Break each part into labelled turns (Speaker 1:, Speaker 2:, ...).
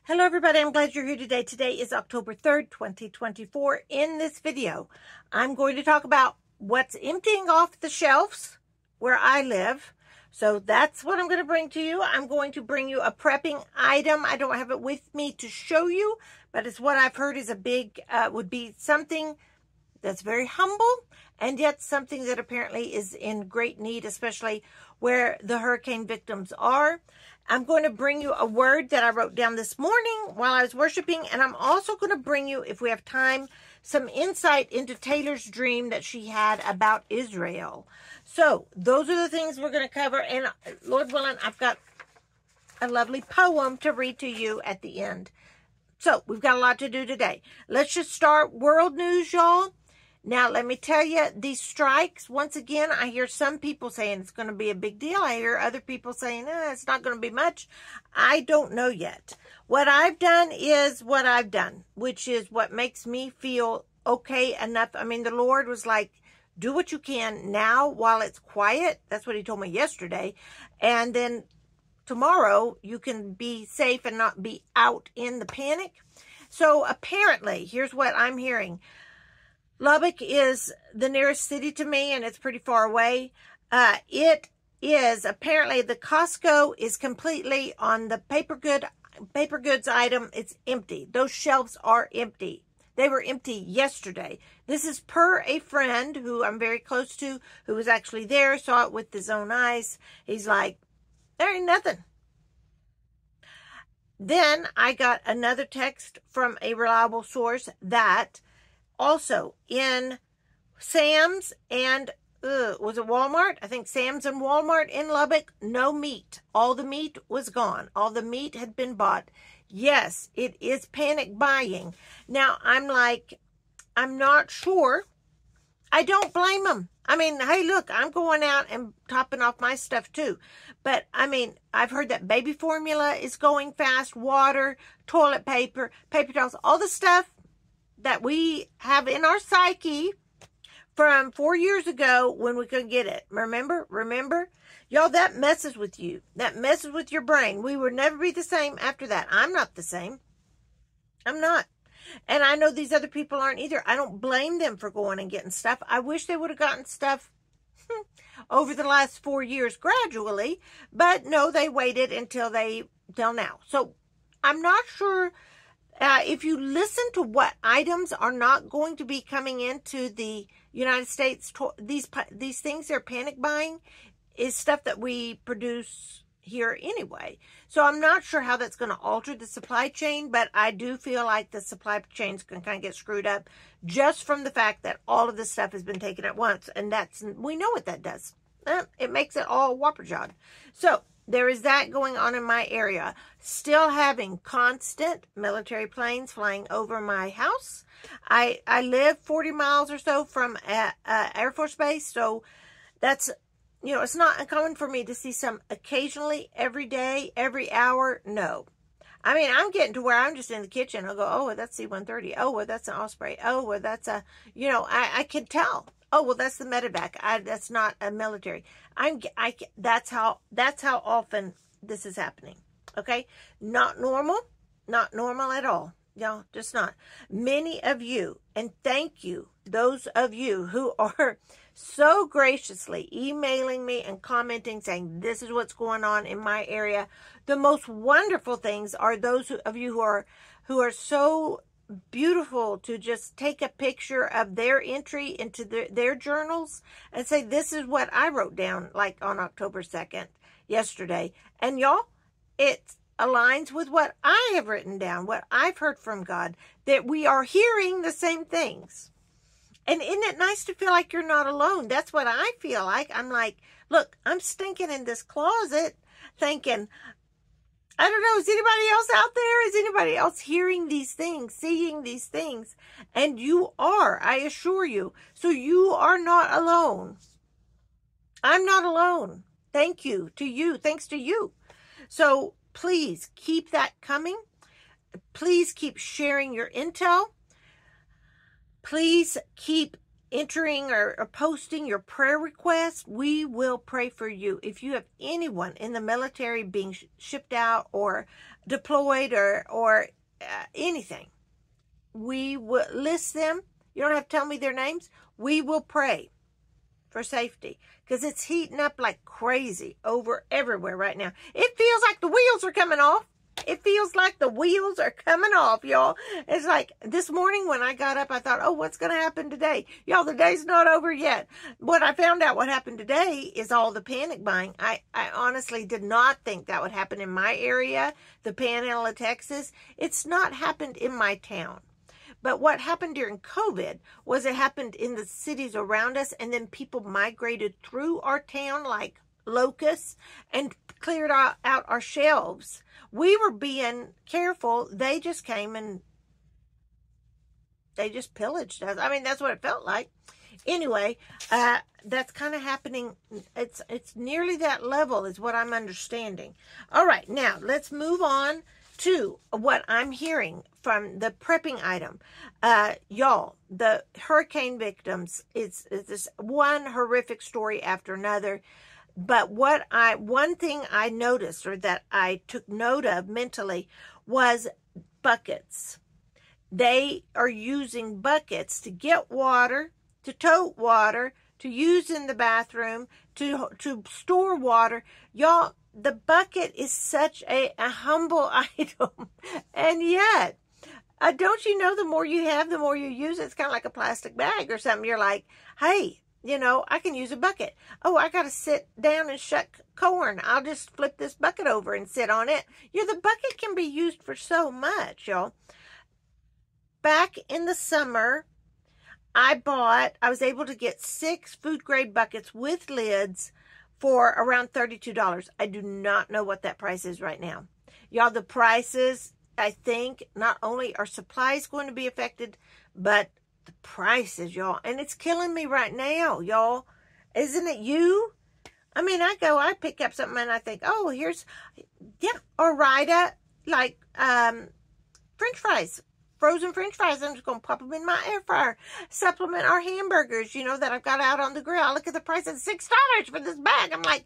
Speaker 1: Hello everybody, I'm glad you're here today. Today is October 3rd, 2024. In this video, I'm going to talk about what's emptying off the shelves where I live. So that's what I'm going to bring to you. I'm going to bring you a prepping item. I don't have it with me to show you, but it's what I've heard is a big, would be something that's very humble and yet something that apparently is in great need, especially where the hurricane victims are. I'm going to bring you a word that I wrote down this morning while I was worshiping, and I'm also going to bring you, if we have time, some insight into Taylor's dream that she had about Israel. So those are the things we're going to cover, and Lord willing, I've got a lovely poem to read to you at the end. So we've got a lot to do today. Let's just start world news, y'all. Now, let me tell you, these strikes, once again, I hear some people saying it's going to be a big deal. I hear other people saying, it's not going to be much. I don't know yet. What I've done is what I've done, which is what makes me feel okay enough. I mean, the Lord was like, do what you can now while it's quiet. That's what he told me yesterday. And then tomorrow, you can be safe and not be out in the panic. So apparently, here's what I'm hearing. Lubbock is the nearest city to me, and it's pretty far away. It is, apparently, the Costco is completely on the paper goods item. It's empty. Those shelves are empty. They were empty yesterday. This is per a friend who I'm very close to, who was actually there, saw it with his own eyes. He's like, there ain't nothing. Then I got another text from a reliable source that also in Sam's and, was it Walmart? I think Sam's and Walmart in Lubbock, no meat. All the meat was gone. All the meat had been bought. Yes, it is panic buying. Now, I'm like, I'm not sure. I don't blame them. I mean, hey, look, I'm going out and topping off my stuff too. But, I mean, I've heard that baby formula is going fast, water, toilet paper, paper towels, all the stuff that we have in our psyche from 4 years ago when we couldn't get it. Remember? Y'all, that messes with you. That messes with your brain. We will never be the same after that. I'm not the same. I'm not. And I know these other people aren't either. I don't blame them for going and getting stuff. I wish they would have gotten stuff over the last 4 years gradually. But no, they waited until now. So I'm not sure. If you listen to what items are not going to be coming into the United States, these things they're panic buying is stuff that we produce here anyway. So I'm not sure how that's going to alter the supply chain, but I do feel like the supply chains can kind of get screwed up just from the fact that all of this stuff has been taken at once. And we know what that does. It makes it all whopper-jawed. So there is that going on in my area. Still having constant military planes flying over my house. I live 40 miles or so from Air Force Base, so that's, it's not uncommon for me to see some occasionally, every day, every hour. No. I mean, I'm getting to where I'm just in the kitchen. I'll go, oh, well, that's C-130. Oh, well, that's an Osprey. Oh, well, that's a, I can tell. Oh, well, that's the medevac. That's not a military. That's how often this is happening. Okay? Not normal at all. Y'all, just not. Many of you, and thank you, those of you who are so graciously emailing me and commenting saying, this is what's going on in my area. The most wonderful things are those of you who are so beautiful to just take a picture of their entry into their journals and say, this is what I wrote down like on October 2nd, yesterday. And y'all, it aligns with what I have written down, what I've heard from God, that we are hearing the same things. And isn't it nice to feel like you're not alone? That's what I feel like. I'm like, look, I'm stinking in this closet thinking, I don't know, is anybody else out there? Is anybody else hearing these things, seeing these things? And you are, I assure you. So you are not alone. I'm not alone. Thank you to you. Thanks to you. So please keep that coming. Please keep sharing your intel. Please keep entering or posting your prayer requests. We will pray for you. If you have anyone in the military being shipped out or deployed or anything. We will list them. You don't have to tell me their names. We will pray for safety because it's heating up like crazy over everywhere right now. It feels like the wheels are coming off. It feels like the wheels are coming off, y'all. It's like this morning when I got up, I thought, oh, what's going to happen today? Y'all, the day's not over yet. What I found out what happened today is all the panic buying. I honestly did not think that would happen in my area, the Panhandle of Texas. It's not happened in my town. But what happened during COVID was it happened in the cities around us, and then people migrated through our town like locusts and cleared out our shelves. We were being careful. They just came and they just pillaged us. I mean, that's what it felt like. Anyway, that's kind of happening. It's nearly that level is what I'm understanding. All right, now let's move on to what I'm hearing from the prepping item. Y'all, the hurricane victims, it's this one horrific story after another. But one thing I noticed, or that I took note of mentally, was buckets. They are using buckets to get water, to tote water, to use in the bathroom, to store water. Y'all, the bucket is such a humble item. And yet, don't you know the more you have, the more you use it? It's kind of like a plastic bag or something. You're like, hey, you know, I can use a bucket. Oh, I got to sit down and shuck corn. I'll just flip this bucket over and sit on it. Yeah, the bucket can be used for so much, y'all. Back in the summer, I was able to get 6 food-grade buckets with lids for around $32. I do not know what that price is right now. Y'all, the prices, I think, not only are supplies going to be affected, but the prices, y'all. And it's killing me right now, y'all. Isn't it you? I mean, I pick up something and I think, oh, here's, yeah, Ore-Ida, like French fries. Frozen French fries. I'm just going to pop them in my air fryer. Supplement our hamburgers, you know, that I've got out on the grill. I look at the price of $6 for this bag. I'm like,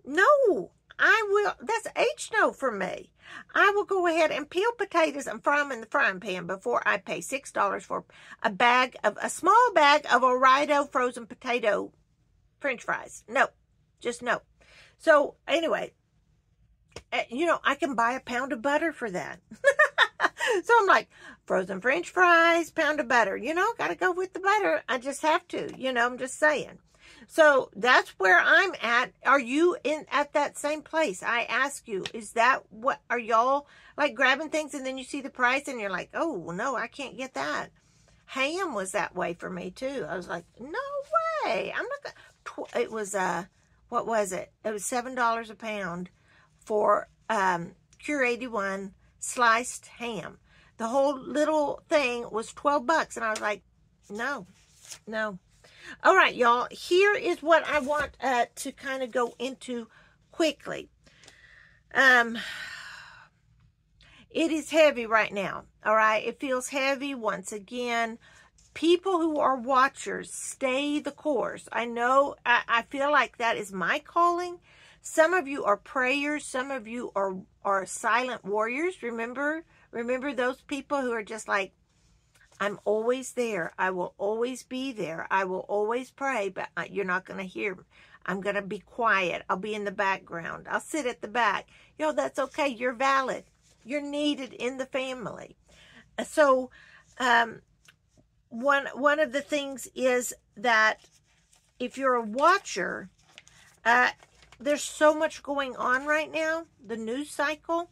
Speaker 1: no, I will. That's H-no for me. I will go ahead and peel potatoes and fry them in the frying pan before I pay $6 for a small bag of Ore-Ida frozen potato French fries. No, just no. So anyway, you know, I can buy a pound of butter for that. So I'm like, frozen French fries, pound of butter. You know, got to go with the butter. I just have to. You know, I'm just saying. So that's where I'm at. Are you at that same place? I ask you, is that what, are y'all like grabbing things and then you see the price and you're like, oh, no, I can't get that. Ham was that way for me too. I was like, no way. I'm not going to, it was, what was it? It was $7 a pound for Cure 81 sliced ham. The whole little thing was $12, and I was like, no. All right, y'all, here is what I want to kind of go into quickly. It is heavy right now, all right? It feels heavy once again. People who are watchers, stay the course. I know, I feel like that is my calling. Some of you are prayers. Some of you are silent warriors. Remember those people who are just like, I'm always there. I will always be there. I will always pray, but you're not going to hear me. I'm going to be quiet. I'll be in the background. I'll sit at the back. You know, that's okay. You're valid. You're needed in the family. So, one of the things is that if you're a watcher, there's so much going on right now, the news cycle.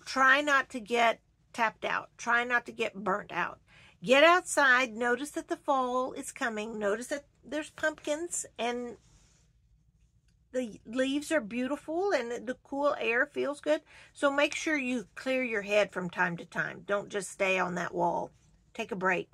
Speaker 1: Try not to get tapped out. Try not to get burnt out. Get outside. Notice that the fall is coming. Notice that there's pumpkins and the leaves are beautiful and the cool air feels good. So make sure you clear your head from time to time. Don't just stay on that wall. Take a break.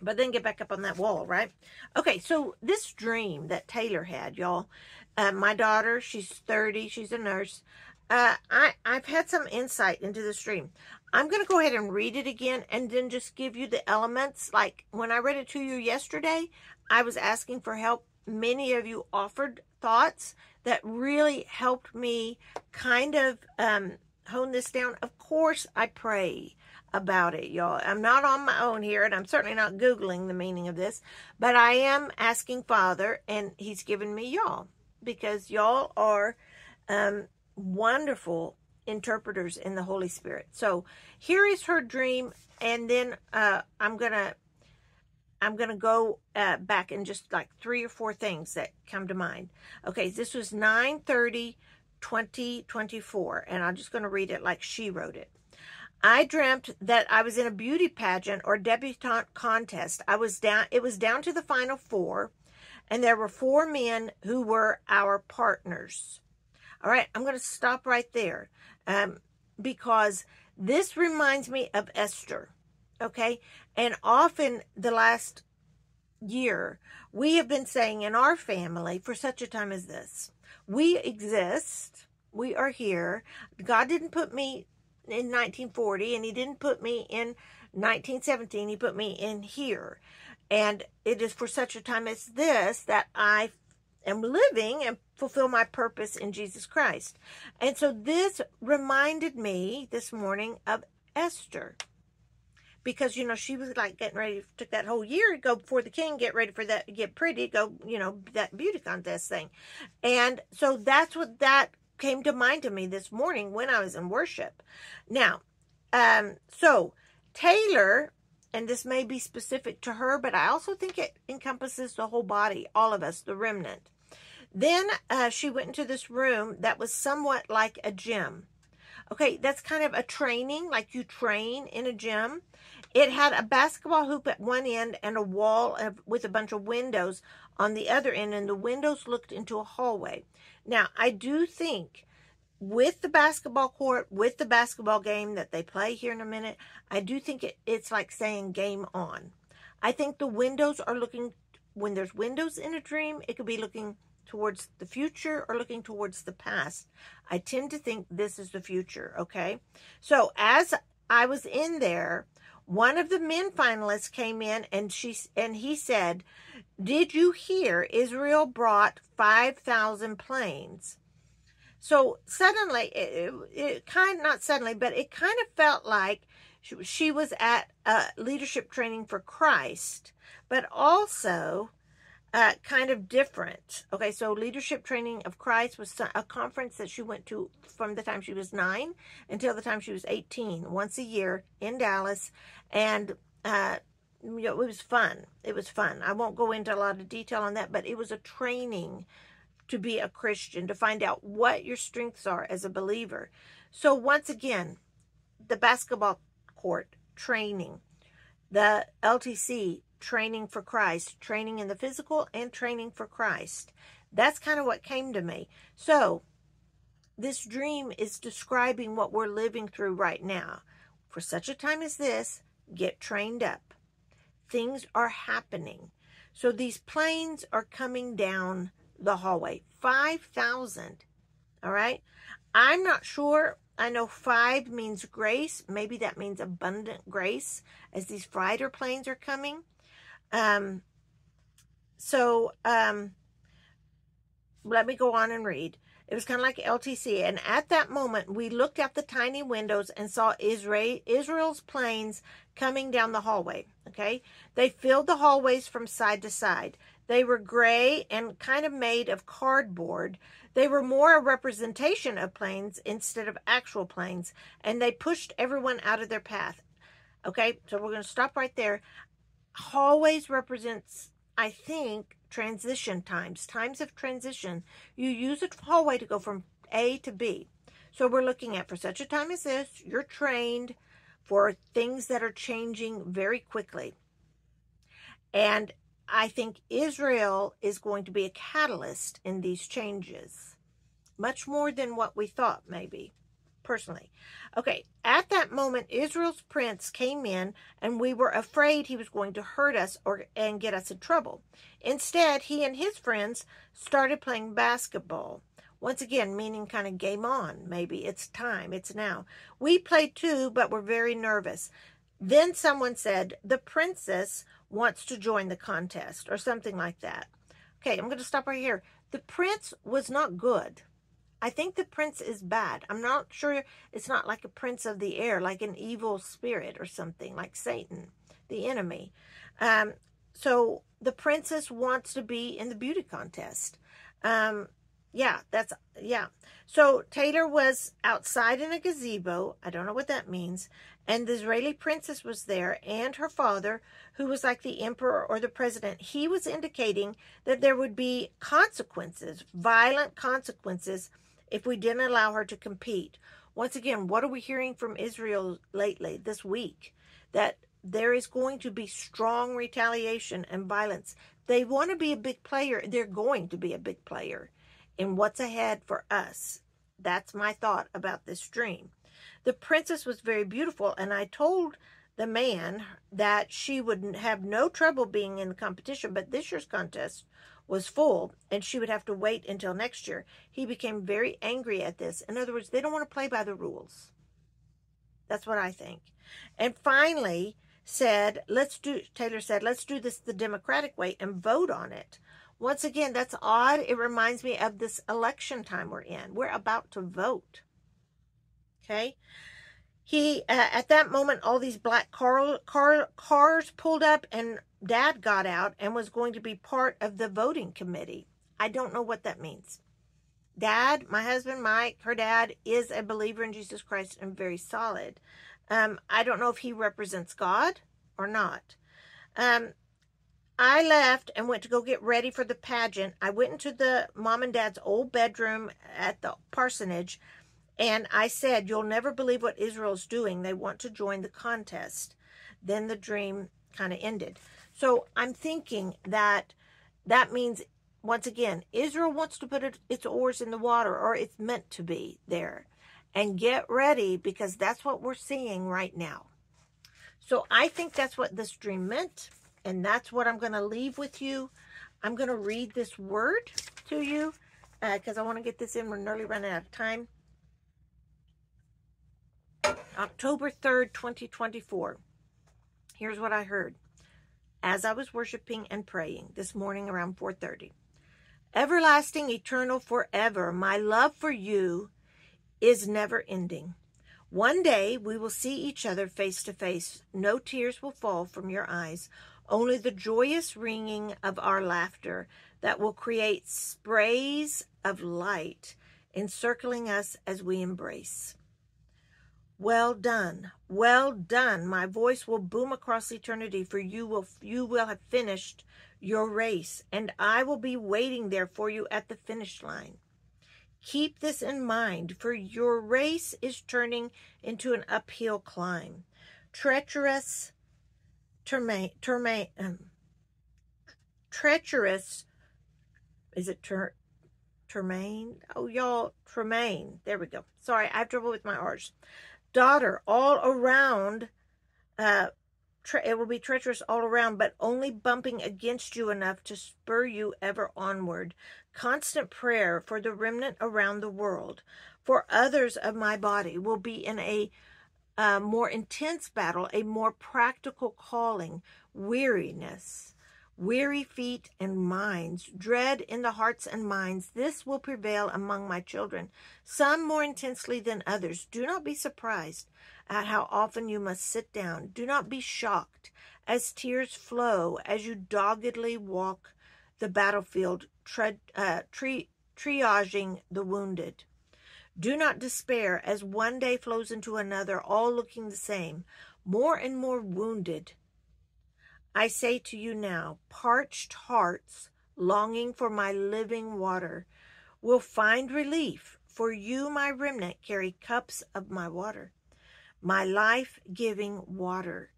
Speaker 1: But then get back up on that wall, right? Okay, so this dream that Taylor had, y'all. My daughter, she's 30. She's a nurse. I've had some insight into this dream. I'm going to go ahead and read it again and then just give you the elements. Like when I read it to you yesterday, I was asking for help. Many of you offered thoughts. that really helped me kind of hone this down. Of course, I pray about it, y'all. I'm not on my own here, and I'm certainly not Googling the meaning of this, but I am asking Father, and He's given me y'all, because y'all are wonderful interpreters in the Holy Spirit. So here is her dream, and then I'm gonna go back in just like 3 or 4 things that come to mind. Okay, this was 9/30/2024, and I'm just going to read it like she wrote it. I dreamt that I was in a beauty pageant or debutante contest. It was down to the final 4, and there were 4 men who were our partners. All right, I'm going to stop right there because this reminds me of Esther. Okay, and often the last year, we have been saying in our family, for such a time as this, we exist, we are here. God didn't put me in 1940, and He didn't put me in 1917, He put me in here. And it is for such a time as this that I am living and fulfill my purpose in Jesus Christ. And so this reminded me this morning of Esther. Because, you know, she was like getting ready, took that whole year to go before the king, get ready for that, get pretty, go, you know, that beauty contest thing. And so that's what that came to mind to me this morning when I was in worship. Now, so Taylor, and this may be specific to her, but I also think it encompasses the whole body, all of us, the remnant. Then she went into this room that was somewhat like a gym. Okay, that's kind of a training, like you train in a gym. It had a basketball hoop at one end and a wall with a bunch of windows on the other end, and the windows looked into a hallway. Now, I do think with the basketball court, with the basketball game that they play here in a minute, I do think it's like saying game on. I think the windows are looking, when there's windows in a dream, it could be looking towards the future or looking towards the past. I tend to think this is the future, okay? So as I was in there, one of the men finalists came in, and he said, "Did you hear Israel brought 5,000 planes?" So suddenly, it kind, not suddenly, but it kind of felt like she was at leadership training for Christ, but also kind of different. Okay, so leadership training of Christ was a conference that she went to from the time she was 9 until the time she was 18, once a year in Dallas, and it was fun. It was fun. I won't go into a lot of detail on that, but it was a training to be a Christian, to find out what your strengths are as a believer. So once again, the basketball court training, the LTC training for Christ, training in the physical and training for Christ. That's kind of what came to me. So this dream is describing what we're living through right now. For such a time as this, get trained up. Things are happening. So these planes are coming down the hallway. 5,000. All right. I'm not sure. I know 5 means grace. Maybe that means abundant grace as these fighter planes are coming. Let me go on and read. It was kind of like LTC. And at that moment, we looked out the tiny windows and saw Israel's planes coming down the hallway. Okay. They filled the hallways from side to side. They were gray and kind of made of cardboard. They were more a representation of planes instead of actual planes, and they pushed everyone out of their path. Okay, so we're going to stop right there. Hallways represents, I think, transition times of transition. You use a hallway to go from A to B. So we're looking at, for such a time as this, you're trained for things that are changing very quickly. And I think Israel is going to be a catalyst in these changes, much more than what we thought, maybe, personally. Okay, at that moment, Israel's prince came in, and we were afraid he was going to hurt us and get us in trouble. Instead, he and his friends started playing basketball. Once again, meaning kind of game on, maybe. It's time, it's now. We played too, but were very nervous. Then someone said, "The princess wants to join the contest," or something like that. Okay, I'm going to stop right here. The prince was not good. I think the prince is bad. I'm not sure it's not like a prince of the air, like an evil spirit or something, like Satan, the enemy. So the princess wants to be in the beauty contest. Yeah. So Taylor was outside in a gazebo. I don't know what that means. And the Israeli princess was there, and her father, who was like the emperor or the president. He was indicating that there would be consequences, violent consequences, if we didn't allow her to compete. Once again, what are we hearing from Israel lately, this week? That there is going to be strong retaliation and violence. They want to be a big player. They're going to be a big player in what's ahead for us. That's my thought about this dream. The princess was very beautiful, and I told the man that she would have no trouble being in the competition, but this year's contest was full, and she would have to wait until next year. He became very angry at this. In other words, they don't want to play by the rules. That's what I think. And finally Taylor said, let's do this the Democratic way and vote on it. Once again, that's odd. It reminds me of this election time we're in. We're about to vote. Okay. At that moment, all these black cars pulled up, and Dad got out and was going to be part of the voting committee. I don't know what that means. Dad, my husband, Mike, her dad, is a believer in Jesus Christ and very solid. I don't know if he represents God or not. I left and went to go get ready for the pageant. I went into the mom and dad's old bedroom at the parsonage, and I said, you'll never believe what Israel's doing. They want to join the contest. Then the dream kind of ended. So I'm thinking that means, once again, Israel wants to put its oars in the water, or it's meant to be there. And get ready, because that's what we're seeing right now. So I think that's what this dream meant, and that's what I'm going to leave with you. I'm going to read this word to you, because I want to get this in. We're nearly running out of time. October 3rd, 2024. Here's what I heard as I was worshiping and praying this morning around 4:30. Everlasting, eternal, forever, my love for you is never ending. One day we will see each other face to face. No tears will fall from your eyes, only the joyous ringing of our laughter that will create sprays of light encircling us as we embrace. Well done, my voice will boom across eternity, for you will have finished your race, and I will be waiting there for you at the finish line. Keep this in mind, for your race is turning into an uphill climb. Treacherous, is it Tremaine? Oh, y'all, Tremaine. There we go. Sorry, I have trouble with my R's. Daughter, all around, it will be treacherous all around, but only bumping against you enough to spur you ever onward. Constant prayer for the remnant around the world, for others of my body, will be in a more intense battle, a more practical calling, weariness, weary feet and minds, dread in the hearts and minds. This will prevail among my children, some more intensely than others. Do not be surprised at how often you must sit down. Do not be shocked as tears flow as you doggedly walk the battlefield, triaging the wounded. Do not despair as one day flows into another, all looking the same, more and more wounded. I say to you now, parched hearts longing for my living water will find relief, for you, my remnant, carry cups of my water, my life-giving water.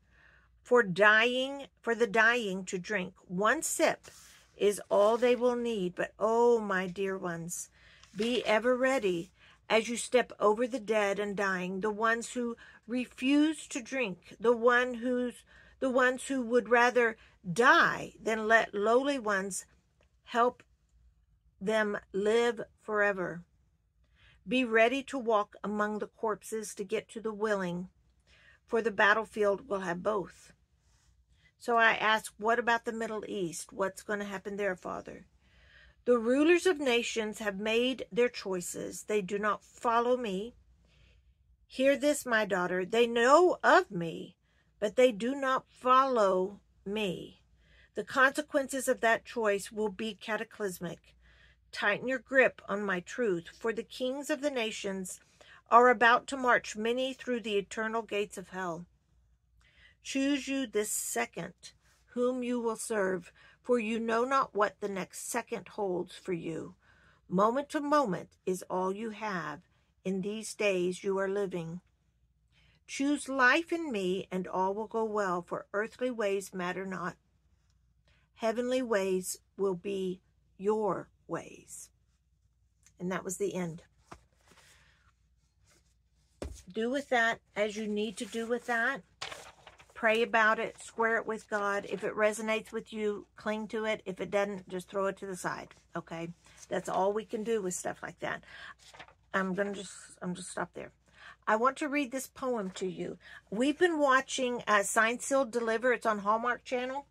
Speaker 1: For the dying to drink, one sip is all they will need. But oh, my dear ones, be ever ready as you step over the dead and dying, the ones who refuse to drink, the ones who would rather die than let lowly ones help them live forever. Be ready to walk among the corpses to get to the willing, for the battlefield will have both. So I ask, what about the Middle East? What's going to happen there, Father? The rulers of nations have made their choices. They do not follow me. Hear this, my daughter. They know of me, but they do not follow me. The consequences of that choice will be cataclysmic. Tighten your grip on my truth, for the kings of the nations are about to march many through the eternal gates of hell. Choose you this second whom you will serve, for you know not what the next second holds for you. Moment to moment is all you have in these days you are living. Choose life in me, and all will go well, for earthly ways matter not. Heavenly ways will be your ways. And that was the end. Do with that as you need to do with that. Pray about it. Square it with God. If it resonates with you, cling to it. If it doesn't, just throw it to the side. Okay? That's all we can do with stuff like that. I'm just stop there. I want to read this poem to you. We've been watching Signed, Sealed, Deliver. It's on Hallmark Channel.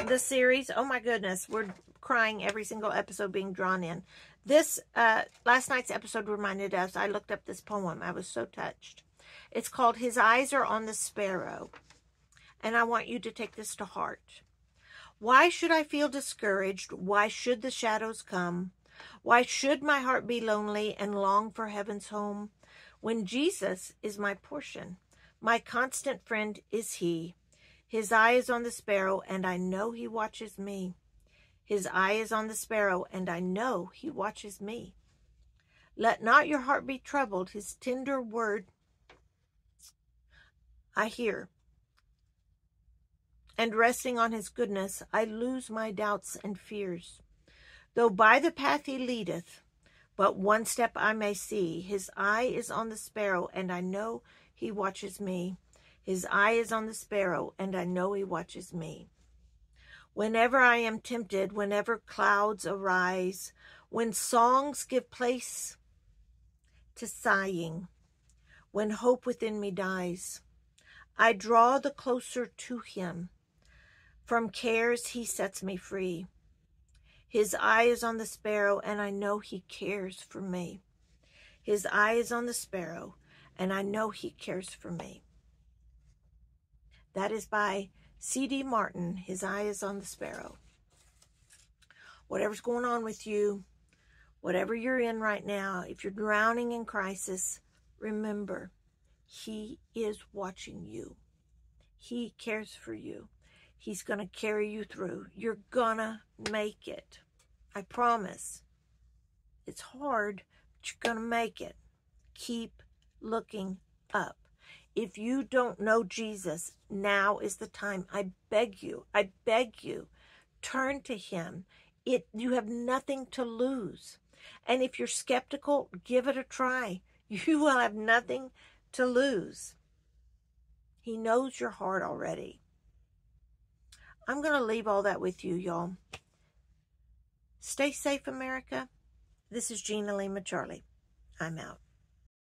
Speaker 1: The series. Oh my goodness. We're crying every single episode being drawn in. This, last night's episode reminded us, I looked up this poem. I was so touched. It's called His Eyes Are on the Sparrow. And I want you to take this to heart. Why should I feel discouraged? Why should the shadows come? Why should my heart be lonely and long for heaven's home? When Jesus is my portion, my constant friend is He. His eye is on the sparrow, and I know He watches me. His eye is on the sparrow, and I know He watches me. Let not your heart be troubled. His tender word I hear. And resting on His goodness, I lose my doubts and fears. Though by the path He leadeth, but one step I may see. His eye is on the sparrow, and I know He watches me. His eye is on the sparrow, and I know He watches me. Whenever I am tempted, whenever clouds arise, when songs give place to sighing, when hope within me dies, I draw the closer to Him. From cares He sets me free. His eye is on the sparrow, and I know He cares for me. His eye is on the sparrow, and I know He cares for me. That is by C.D. Martin. His eye is on the sparrow. Whatever's going on with you, whatever you're in right now, if you're drowning in crisis, remember, He is watching you. He cares for you. He's going to carry you through. You're going to make it. I promise. It's hard, but you're going to make it. Keep looking up. If you don't know Jesus, now is the time. I beg you, turn to Him. You have nothing to lose. And if you're skeptical, give it a try. You will have nothing to lose. He knows your heart already. I'm going to leave all that with you, y'all. Stay safe, America. This is Gina Lima Charlie. I'm out.